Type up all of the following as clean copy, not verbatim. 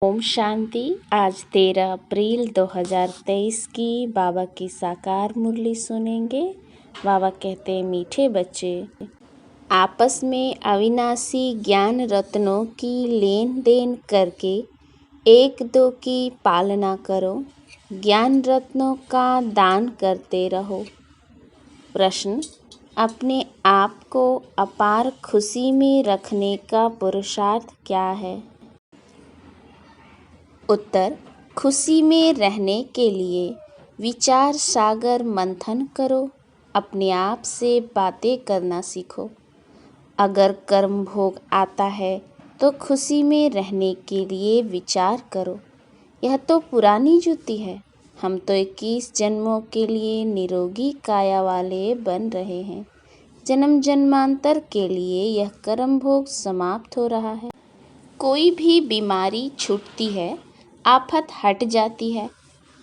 ओम शांति। आज 13 अप्रैल 2023 की बाबा की साकार मुरली सुनेंगे। बाबा कहते हैं, मीठे बच्चे, आपस में अविनाशी ज्ञान रत्नों की लेन देन करके एक दो की पालना करो, ज्ञान रत्नों का दान करते रहो। प्रश्न, अपने आप को अपार खुशी में रखने का पुरुषार्थ क्या है? उत्तर, खुशी में रहने के लिए विचार सागर मंथन करो, अपने आप से बातें करना सीखो। अगर कर्म भोग आता है तो खुशी में रहने के लिए विचार करो। यह तो पुरानी जुती है, हम तो 21 जन्मों के लिए निरोगी काया वाले बन रहे हैं। जन्म जन्मांतर के लिए यह कर्म भोग समाप्त हो रहा है। कोई भी बीमारी छूटती है, आफत हट जाती है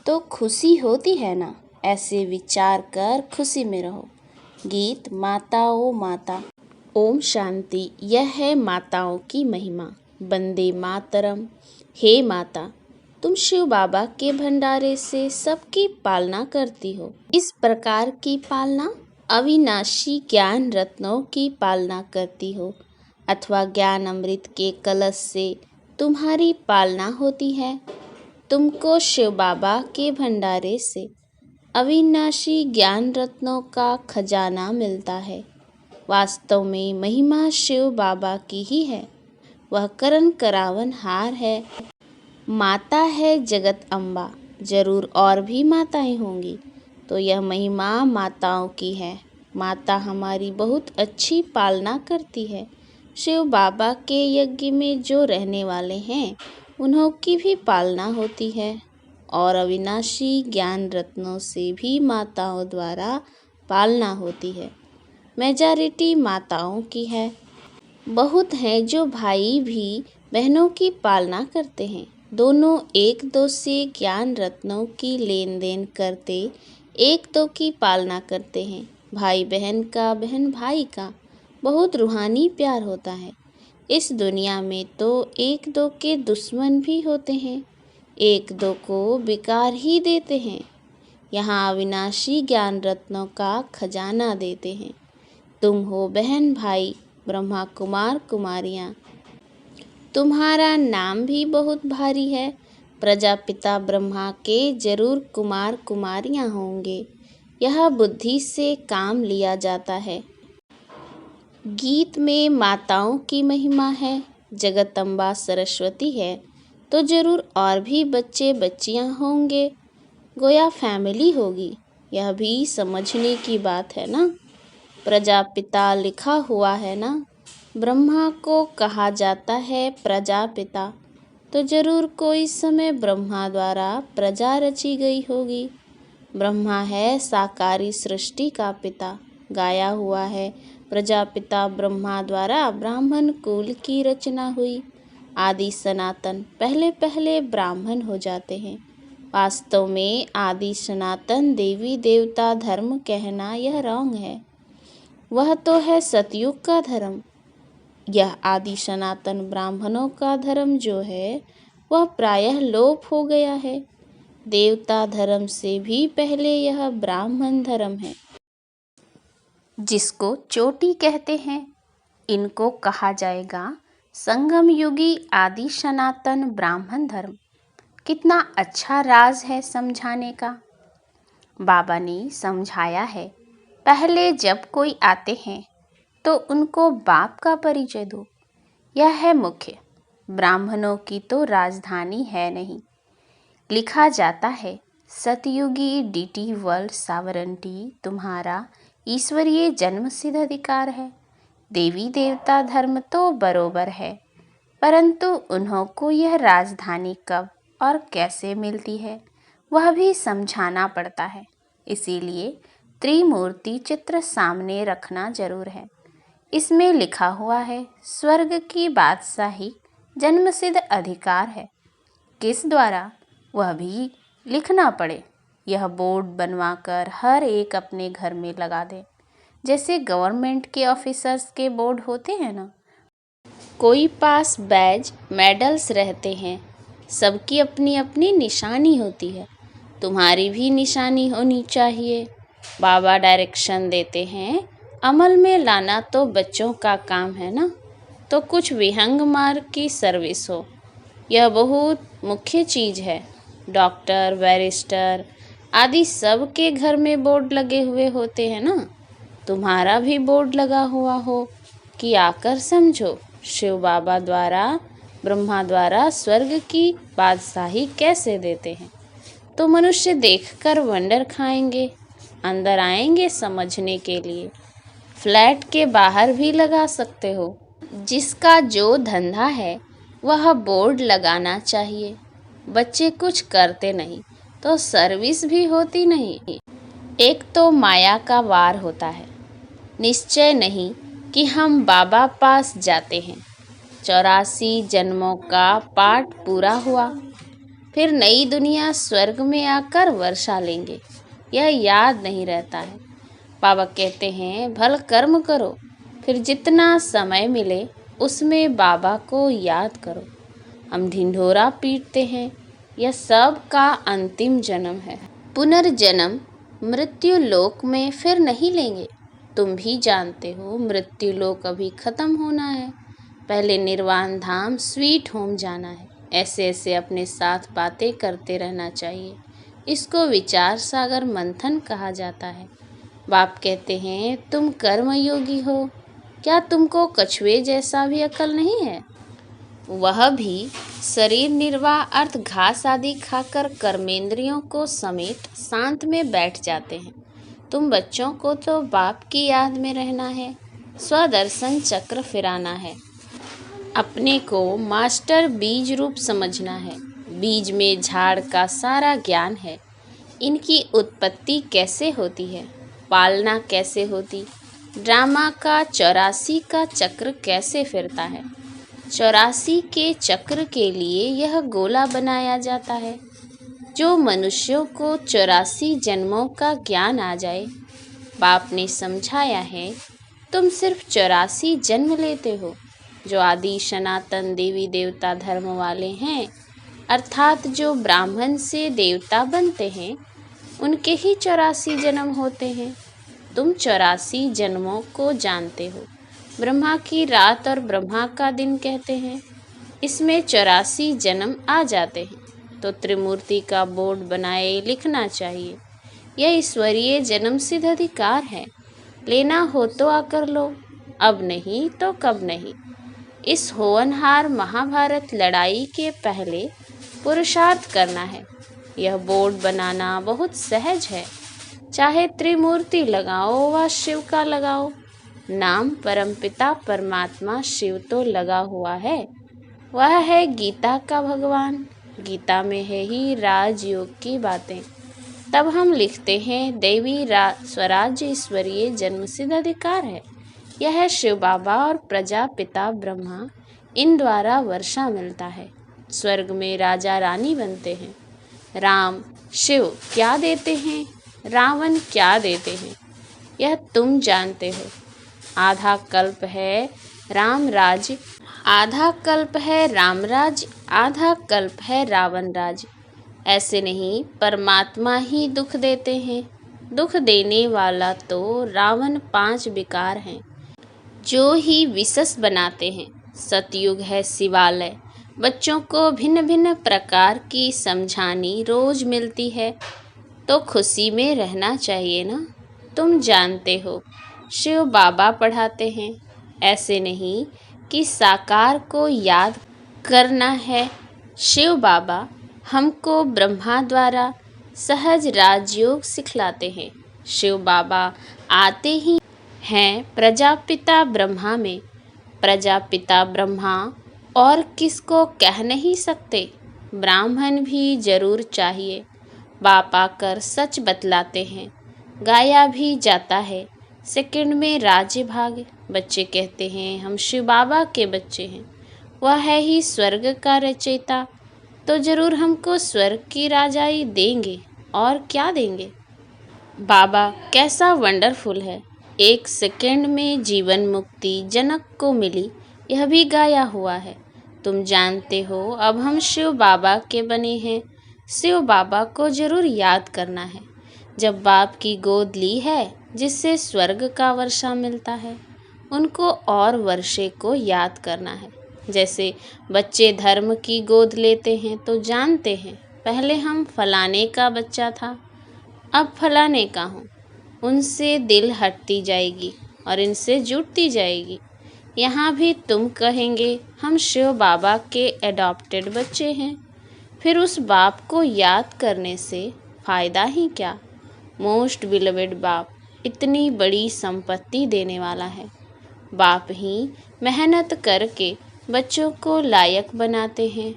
तो खुशी होती है ना। ऐसे विचार कर खुशी में रहो। गीत माता ओ माता। ओम शांति। यह है माताओं की महिमा। वंदे मातरम। हे माता, तुम शिव बाबा के भंडारे से सबकी पालना करती हो। इस प्रकार की पालना अविनाशी ज्ञान रत्नों की पालना करती हो, अथवा ज्ञान अमृत के कलश से तुम्हारी पालना होती है। तुमको शिव बाबा के भंडारे से अविनाशी ज्ञान रत्नों का खजाना मिलता है। वास्तव में महिमा शिव बाबा की ही है। वह करण करावन हार है। माता है जगत अम्बा। जरूर और भी माताएं होंगी, तो यह महिमा माताओं की है। माता हमारी बहुत अच्छी पालना करती है। शिव बाबा के यज्ञ में जो रहने वाले हैं, उन्हों की भी पालना होती है, और अविनाशी ज्ञान रत्नों से भी माताओं द्वारा पालना होती है। मेजॉरिटी माताओं की है। बहुत हैं जो भाई भी बहनों की पालना करते हैं। दोनों एक दो से ज्ञान रत्नों की लेन देन करते एक दो की पालना करते हैं। भाई बहन का, बहन भाई का बहुत रूहानी प्यार होता है। इस दुनिया में तो एक दो के दुश्मन भी होते हैं, एक दो को बिकार ही देते हैं। यहाँ अविनाशी ज्ञान रत्नों का खजाना देते हैं। तुम हो बहन भाई ब्रह्मा कुमार कुमारियाँ। तुम्हारा नाम भी बहुत भारी है। प्रजापिता ब्रह्मा के जरूर कुमार कुमारियाँ होंगे। यह बुद्धि से काम लिया जाता है। गीत में माताओं की महिमा है। जगदम्बा सरस्वती है तो जरूर और भी बच्चे बच्चियां होंगे, गोया फैमिली होगी। यह भी समझने की बात है ना। प्रजापिता लिखा हुआ है ना। ब्रह्मा को कहा जाता है प्रजापिता, तो जरूर कोई समय ब्रह्मा द्वारा प्रजा रची गई होगी। ब्रह्मा है साकारी सृष्टि का पिता। गाया हुआ है, प्रजापिता ब्रह्मा द्वारा ब्राह्मण कुल की रचना हुई। आदि सनातन पहले पहले ब्राह्मण हो जाते हैं। वास्तव में आदि सनातन देवी देवता धर्म कहना यह रॉन्ग है। वह तो है सतयुग का धर्म। यह आदि सनातन ब्राह्मणों का धर्म जो है, वह प्रायः लोप हो गया है। देवता धर्म से भी पहले यह ब्राह्मण धर्म है, जिसको चोटी कहते हैं। इनको कहा जाएगा संगम युगी आदि सनातन ब्राह्मण धर्म। कितना अच्छा राज है समझाने का। बाबा ने समझाया है, पहले जब कोई आते हैं तो उनको बाप का परिचय दो। यह है मुख्य। ब्राह्मणों की तो राजधानी है नहीं। लिखा जाता है, सतयुगी डीटी वर्ल्ड सावरंटी तुम्हारा ईश्वरीय जन्म सिद्ध अधिकार है। देवी देवता धर्म तो बरोबर है, परंतु उन्हों को यह राजधानी कब और कैसे मिलती है, वह भी समझाना पड़ता है। इसीलिए त्रिमूर्ति चित्र सामने रखना जरूर है। इसमें लिखा हुआ है, स्वर्ग की बादशाही जन्मसिद्ध अधिकार है। किस द्वारा, वह भी लिखना पड़े। यह बोर्ड बनवाकर हर एक अपने घर में लगा दे, जैसे गवर्नमेंट के ऑफिसर्स के बोर्ड होते हैं ना। कोई पास बैज मेडल्स रहते हैं सबकी अपनी अपनी निशानी होती है, तुम्हारी भी निशानी होनी चाहिए। बाबा डायरेक्शन देते हैं, अमल में लाना तो बच्चों का काम है ना। तो कुछ विहंग मार्ग की सर्विस हो, यह बहुत मुख्य चीज़ है। डॉक्टर, बैरिस्टर आदि सब के घर में बोर्ड लगे हुए होते हैं ना। तुम्हारा भी बोर्ड लगा हुआ हो कि आकर समझो, शिव बाबा द्वारा, ब्रह्मा द्वारा स्वर्ग की बादशाही कैसे देते हैं। तो मनुष्य देखकर वंडर खाएंगे, अंदर आएंगे समझने के लिए। फ्लैट के बाहर भी लगा सकते हो। जिसका जो धंधा है वह बोर्ड लगाना चाहिए। बच्चे कुछ करते नहीं तो सर्विस भी होती नहीं। एक तो माया का वार होता है, निश्चय नहीं कि हम बाबा पास जाते हैं। 84 जन्मों का पाठ पूरा हुआ, फिर नई दुनिया स्वर्ग में आकर वर्षा लेंगे, यह याद नहीं रहता है। बाबा कहते हैं भल कर्म करो, फिर जितना समय मिले उसमें बाबा को याद करो। हम ढिंढोरा पीटते हैं, यह सब का अंतिम जन्म है। पुनर्जन्म मृत्यु लोक में फिर नहीं लेंगे। तुम भी जानते हो मृत्यु लोक अभी खत्म होना है, पहले निर्वाण धाम स्वीट होम जाना है। ऐसे ऐसे अपने साथ बातें करते रहना चाहिए। इसको विचार सागर मंथन कहा जाता है। बाप कहते हैं तुम कर्मयोगी हो, क्या तुमको कछुए जैसा भी अकल नहीं है? वह भी शरीर निर्वाह अर्थ घास आदि खाकर कर्मेंद्रियों को समेट शांत में बैठ जाते हैं। तुम बच्चों को तो बाप की याद में रहना है, स्वदर्शन चक्र फिराना है, अपने को मास्टर बीज रूप समझना है। बीज में झाड़ का सारा ज्ञान है। इनकी उत्पत्ति कैसे होती है, पालना कैसे होती, ड्रामा का 84 का चक्र कैसे फिरता है। 84 के चक्र के लिए यह गोला बनाया जाता है। जो मनुष्यों को 84 जन्मों का ज्ञान आ जाए, बाप ने समझाया है तुम सिर्फ 84 जन्म लेते हो। जो आदि सनातन देवी देवता धर्म वाले हैं, अर्थात जो ब्राह्मण से देवता बनते हैं, उनके ही 84 जन्म होते हैं। तुम 84 जन्मों को जानते हो। ब्रह्मा की रात और ब्रह्मा का दिन कहते हैं, इसमें 84 जन्म आ जाते हैं। तो त्रिमूर्ति का बोर्ड बनाए लिखना चाहिए। यह ईश्वरीय जन्म सिद्ध अधिकार है, लेना हो तो आकर लो, अब नहीं तो कब नहीं। इस होनहार महाभारत लड़ाई के पहले पुरुषार्थ करना है। यह बोर्ड बनाना बहुत सहज है, चाहे त्रिमूर्ति लगाओ व शिव का लगाओ। नाम परमपिता परमात्मा शिव तो लगा हुआ है, वह है गीता का भगवान। गीता में है ही राजयोग की बातें। तब हम लिखते हैं देवी स्वराज्य ईश्वरीय जन्मसिद्ध अधिकार है। यह है शिव बाबा और प्रजापिता ब्रह्मा, इन द्वारा वर्षा मिलता है। स्वर्ग में राजा रानी बनते हैं। राम शिव क्या देते हैं, रावण क्या देते हैं, यह तुम जानते हो। आधा कल्प है राम राज्य, आधा कल्प है राम राज्य, आधा कल्प है रावण राज्य। ऐसे नहीं, परमात्मा ही दुख देते हैं। दुख देने वाला तो रावण 5 विकार हैं, जो ही विशेष बनाते हैं। सतयुग है शिवालय। बच्चों को भिन्न भिन्न प्रकार की समझानी रोज मिलती है, तो खुशी में रहना चाहिए ना। तुम जानते हो शिव बाबा पढ़ाते हैं। ऐसे नहीं कि साकार को याद करना है। शिव बाबा हमको ब्रह्मा द्वारा सहज राजयोग सिखलाते हैं। शिव बाबा आते ही हैं प्रजापिता ब्रह्मा में। प्रजापिता ब्रह्मा और किसको कह नहीं सकते। ब्राह्मण भी जरूर चाहिए। बाप आकर सच बतलाते हैं, गाया भी जाता है। सेकंड में राज्य भाग। बच्चे कहते हैं हम शिव बाबा के बच्चे हैं, वह है ही स्वर्ग का रचयिता, तो जरूर हमको स्वर्ग की राजाई देंगे। और क्या देंगे? बाबा कैसा वंडरफुल है, 1 सेकंड में जीवन मुक्ति जनक को मिली, यह भी गाया हुआ है। तुम जानते हो अब हम शिव बाबा के बने हैं। शिव बाबा को जरूर याद करना है। जब बाप की गोद ली है जिससे स्वर्ग का वर्षा मिलता है, उनको और वर्षे को याद करना है। जैसे बच्चे धर्म की गोद लेते हैं तो जानते हैं पहले हम फलाने का बच्चा था, अब फलाने का हूँ। उनसे दिल हटती जाएगी और इनसे जुड़ती जाएगी। यहाँ भी तुम कहेंगे हम शिव बाबा के एडॉप्टेड बच्चे हैं। फिर उस बाप को याद करने से फ़ायदा ही क्या। मोस्ट बिलवेड बाप इतनी बड़ी संपत्ति देने वाला है। बाप ही मेहनत करके बच्चों को लायक बनाते हैं।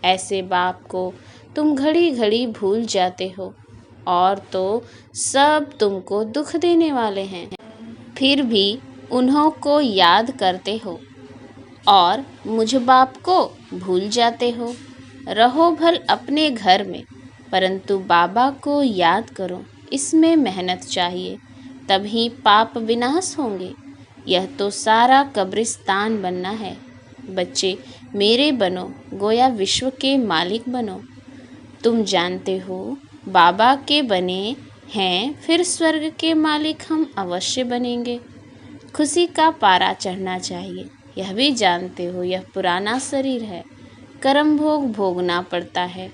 ऐसे बाप को तुम घड़ी घड़ी भूल जाते हो और तो सब तुमको दुख देने वाले हैं, फिर भी उन्हों को याद करते हो और मुझ बाप को भूल जाते हो। रहो भल अपने घर में, परंतु बाबा को याद करो। इसमें मेहनत चाहिए, तभी पाप विनाश होंगे। यह तो सारा कब्रिस्तान बनना है। बच्चे मेरे बनो, गोया विश्व के मालिक बनो। तुम जानते हो बाबा के बने हैं, फिर स्वर्ग के मालिक हम अवश्य बनेंगे। खुशी का पारा चढ़ना चाहिए। यह भी जानते हो यह पुराना शरीर है, कर्म भोग भोगना पड़ता है।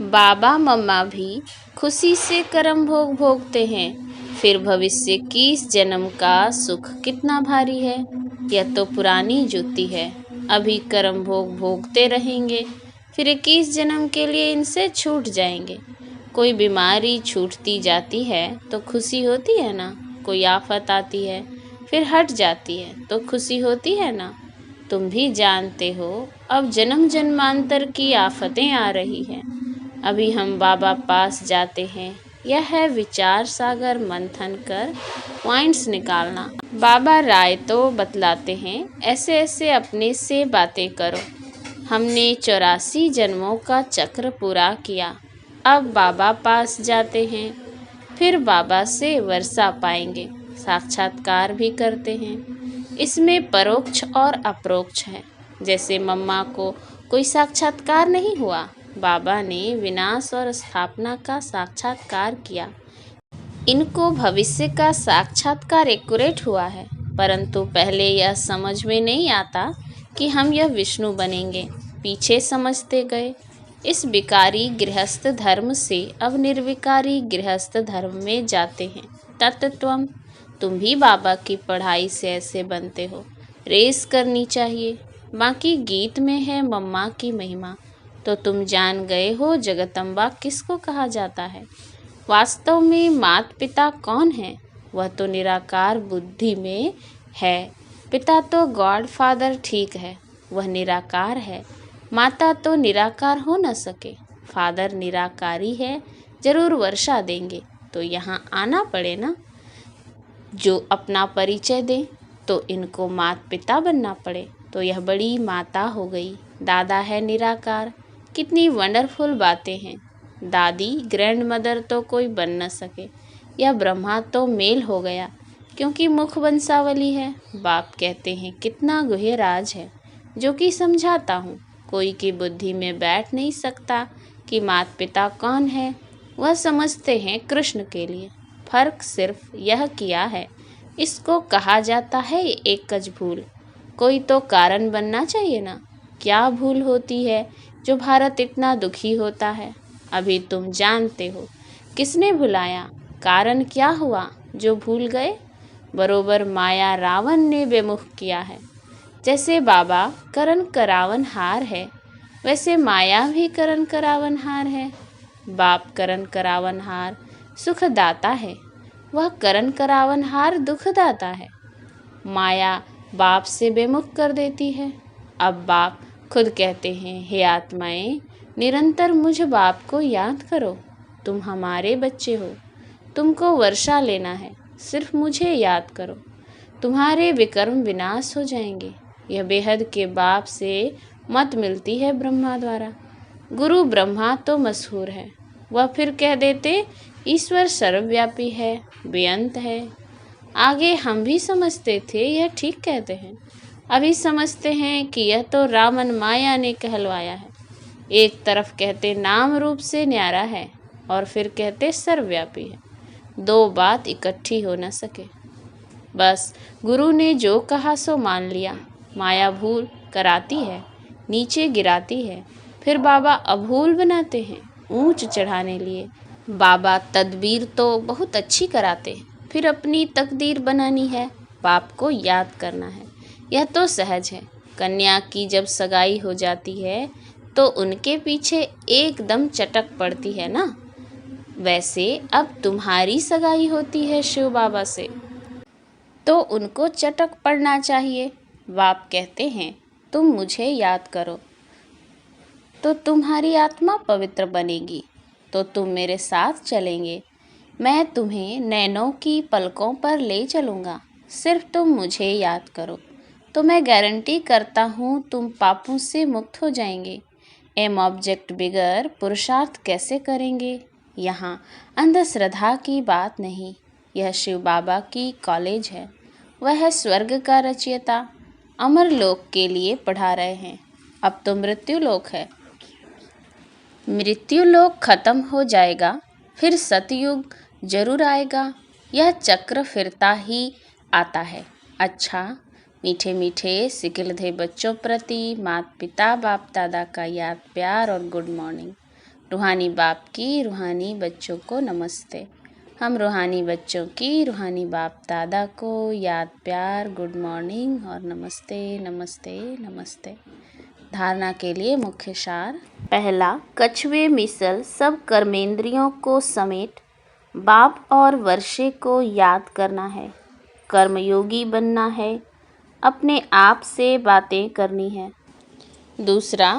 बाबा मम्मा भी खुशी से कर्म भोग भोगते हैं। फिर भविष्य 21 जन्म का सुख कितना भारी है। यह तो पुरानी जूती है, अभी कर्म भोग भोगते रहेंगे, फिर 21 जन्म के लिए इनसे छूट जाएंगे। कोई बीमारी छूटती जाती है तो खुशी होती है ना। कोई आफत आती है फिर हट जाती है तो खुशी होती है ना। तुम भी जानते हो अब जन्म जन्मांतर की आफतें आ रही हैं। अभी हम बाबा पास जाते हैं। यह है विचार सागर मंथन कर पॉइंट्स निकालना। बाबा राय तो बतलाते हैं ऐसे ऐसे अपने से बातें करो। हमने 84 जन्मों का चक्र पूरा किया, अब बाबा पास जाते हैं, फिर बाबा से वर्षा पाएंगे। साक्षात्कार भी करते हैं। इसमें परोक्ष और अप्रोक्ष है। जैसे मम्मा को कोई साक्षात्कार नहीं हुआ, बाबा ने विनाश और स्थापना का साक्षात्कार किया। इनको भविष्य का साक्षात्कार एक्यूरेट हुआ है, परंतु पहले यह समझ में नहीं आता कि हम यह विष्णु बनेंगे। पीछे समझते गए। इस विकारी गृहस्थ धर्म से अब निर्विकारी गृहस्थ धर्म में जाते हैं। तत्त्वम तुम भी बाबा की पढ़ाई से ऐसे बनते हो। रेस करनी चाहिए। बाकी गीत में है मम्मा की महिमा, तो तुम जान गए हो जगदम्बा किसको कहा जाता है। वास्तव में माता पिता कौन है? वह तो निराकार बुद्धि में है। पिता तो गॉड फादर ठीक है, वह निराकार है। माता तो निराकार हो न सके। फादर निराकारी है, जरूर वर्षा देंगे तो यहाँ आना पड़े ना। जो अपना परिचय दें तो इनको माता पिता बनना पड़े, तो यह बड़ी माता हो गई। दादा है निराकार। कितनी वंडरफुल बातें हैं। दादी ग्रैंड मदर तो कोई बन न सके। यह ब्रह्मा तो मेल हो गया क्योंकि मुख वंशावली है। बाप कहते हैं कितना गुह्य राज है जो कि समझाता हूँ। कोई की बुद्धि में बैठ नहीं सकता कि माता पिता कौन है। वह समझते हैं कृष्ण के लिए। फर्क सिर्फ यह किया है, इसको कहा जाता है एकज भूल। कोई तो कारण बनना चाहिए ना। क्या भूल होती है जो भारत इतना दुखी होता है? अभी तुम जानते हो किसने भुलाया, कारण क्या हुआ जो भूल गए। बरोबर माया रावण ने बेमुख किया है। जैसे बाबा करण करावन हार है, वैसे माया भी करण करावन हार है। बाप करण करावन हार सुखदाता है, वह करण करावन हार दुखदाता है। माया बाप से बेमुख कर देती है। अब बाप खुद कहते हैं, हे आत्माएं, निरंतर मुझ बाप को याद करो। तुम हमारे बच्चे हो, तुमको वर्षा लेना है, सिर्फ मुझे याद करो। तुम्हारे विकर्म विनाश हो जाएंगे। यह बेहद के बाप से मत मिलती है ब्रह्मा द्वारा। गुरु ब्रह्मा तो मशहूर है, वह फिर कह देते ईश्वर सर्वव्यापी है, बेअंत है। आगे हम भी समझते थे यह ठीक कहते हैं। अभी समझते हैं कि यह तो रामन माया ने कहलवाया है। एक तरफ कहते नाम रूप से न्यारा है और फिर कहते सर्वव्यापी है। दो बात इकट्ठी हो न सके। बस गुरु ने जो कहा सो मान लिया। माया भूल कराती है, नीचे गिराती है, फिर बाबा अभूल बनाते हैं ऊंच चढ़ाने लिए। बाबा तदबीर तो बहुत अच्छी कराते हैं, फिर अपनी तकदीर बनानी है, बाप को याद करना है। यह तो सहज है। कन्या की जब सगाई हो जाती है तो उनके पीछे एकदम चटक पड़ती है ना। वैसे अब तुम्हारी सगाई होती है शिव बाबा से तो उनको चटक पड़ना चाहिए। बाप कहते हैं तुम मुझे याद करो तो तुम्हारी आत्मा पवित्र बनेगी, तो तुम मेरे साथ चलेंगे। मैं तुम्हें नैनों की पलकों पर ले चलूँगा। सिर्फ तुम मुझे याद करो तो मैं गारंटी करता हूँ तुम पापों से मुक्त हो जाएंगे। एम ऑब्जेक्ट बिगर पुरुषार्थ कैसे करेंगे? यहाँ अंधश्रद्धा की बात नहीं, यह शिव बाबा की कॉलेज है। वह है स्वर्ग का रचयिता, अमर लोक के लिए पढ़ा रहे हैं। अब तो मृत्यु लोक है। मृत्यु लोक खत्म हो जाएगा, फिर सतयुग जरूर आएगा। यह चक्र फिरता ही आता है। अच्छा, मीठे मीठे सिकिलधे बच्चों प्रति माता पिता बाप दादा का याद प्यार और गुड मॉर्निंग। रूहानी बाप की रूहानी बच्चों को नमस्ते। हम रूहानी बच्चों की रूहानी बाप दादा को याद प्यार गुड मॉर्निंग और नमस्ते नमस्ते नमस्ते। धारणा के लिए मुख्य सार। पहला, कछुए मिसल सब कर्मेंद्रियों को समेट बाप और वर्षे को याद करना है। कर्मयोगी बनना है, अपने आप से बातें करनी है। दूसरा,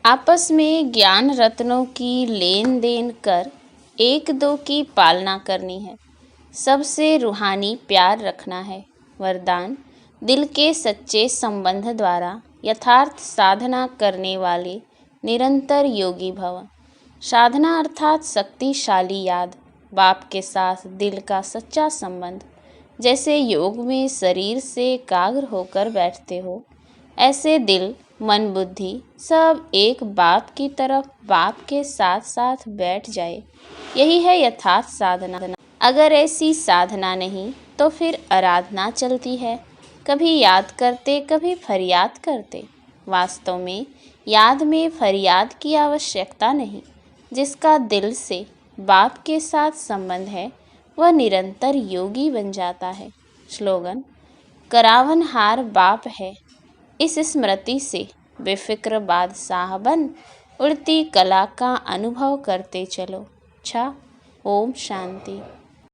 आपस में ज्ञान रत्नों की लेन देन कर एक दो की पालना करनी है। सबसे रूहानी प्यार रखना है। वरदान, दिल के सच्चे संबंध द्वारा यथार्थ साधना करने वाले निरंतर योगी भव। साधना अर्थात शक्तिशाली याद, बाप के साथ दिल का सच्चा संबंध। जैसे योग में शरीर से एकाग्र होकर बैठते हो, ऐसे दिल मन बुद्धि सब एक बाप की तरफ बाप के साथ साथ बैठ जाए। यही है यथार्थ साधना। अगर ऐसी साधना नहीं तो फिर आराधना चलती है, कभी याद करते कभी फरियाद करते। वास्तव में याद में फरियाद की आवश्यकता नहीं। जिसका दिल से बाप के साथ संबंध है वह निरंतर योगी बन जाता है। स्लोगन, करावनहार बाप है। इस स्मृति से बेफिक्र बादशाह बन उड़ती कला का अनुभव करते चलो। अच्छा, ओम शांति।